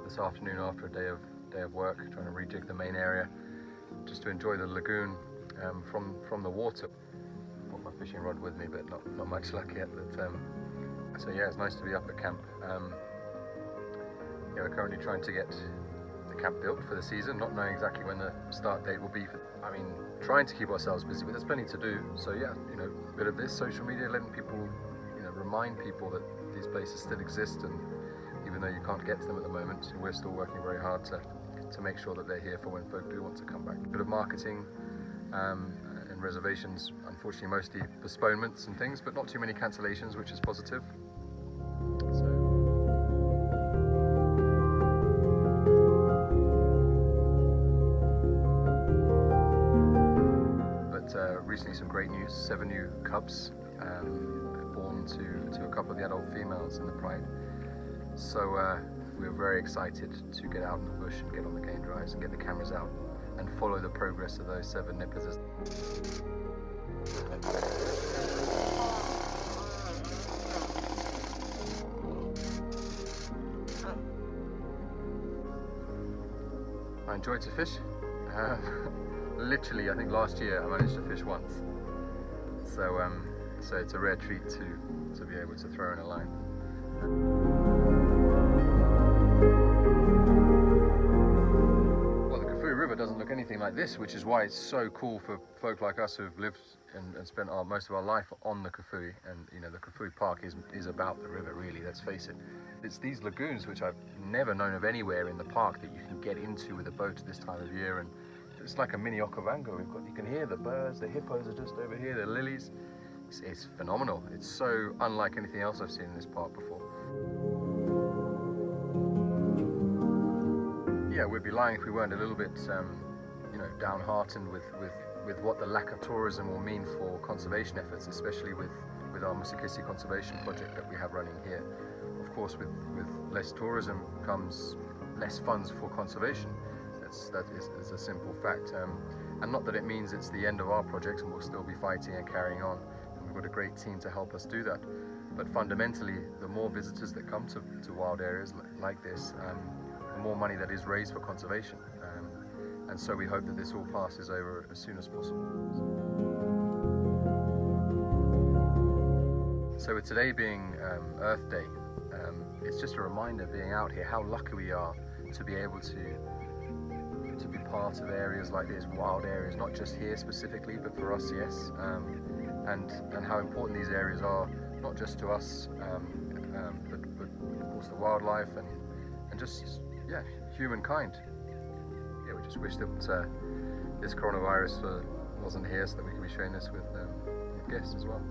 this afternoon after a day of work, trying to rejig the main area, just to enjoy the lagoon from the water. Brought my fishing rod with me, but not much luck yet. But so yeah, it's nice to be up at camp. We're currently trying to get the camp built for the season, not knowing exactly when the start date will be. Trying to keep ourselves busy, but there's plenty to do. So yeah, a bit of this social media, letting people, remind people that these places still exist, and even though you can't get to them at the moment, we're still working very hard to make sure that they're here for when folk do want to come back. A bit of marketing and reservations, unfortunately mostly postponements and things, but not too many cancellations, which is positive. Recently some great news, 7 new cubs born to a couple of the adult females in the pride. So we're very excited to get out in the bush and get on the game drives and get the cameras out and follow the progress of those 7 nippers. I enjoy to fish. Literally, I think last year I managed to fish once. So it's a rare treat to be able to throw in a line. Well, the Kafue River doesn't look anything like this, which is why it's so cool for folk like us who've lived and spent most of our life on the Kafue. And the Kafue Park is about the river, really, let's face it. It's these lagoons which I've never known of anywhere in the park that you can get into with a boat at this time of year, and it's like a mini Okavango. You can hear the birds, the hippos are just over here, the lilies. It's phenomenal. It's so unlike anything else I've seen in this park before. Yeah, we'd be lying if we weren't a little bit, downhearted with what the lack of tourism will mean for conservation efforts, especially with our Musekese conservation project that we have running here. Of course, with less tourism comes less funds for conservation. That is a simple fact, and not that it means it's the end of our projects and we'll still be fighting and carrying on. And we've got a great team to help us do that. But fundamentally, the more visitors that come to wild areas like this, the more money that is raised for conservation. And so we hope that this all passes over as soon as possible. So with today being Earth Day, it's just a reminder, being out here, how lucky we are to be able to be part of areas like this, wild areas, not just here specifically, but for us, yes, and how important these areas are, not just to us, but of course the wildlife and just, yeah, humankind. Yeah, we just wish that this coronavirus wasn't here, so that we could be sharing this with guests as well.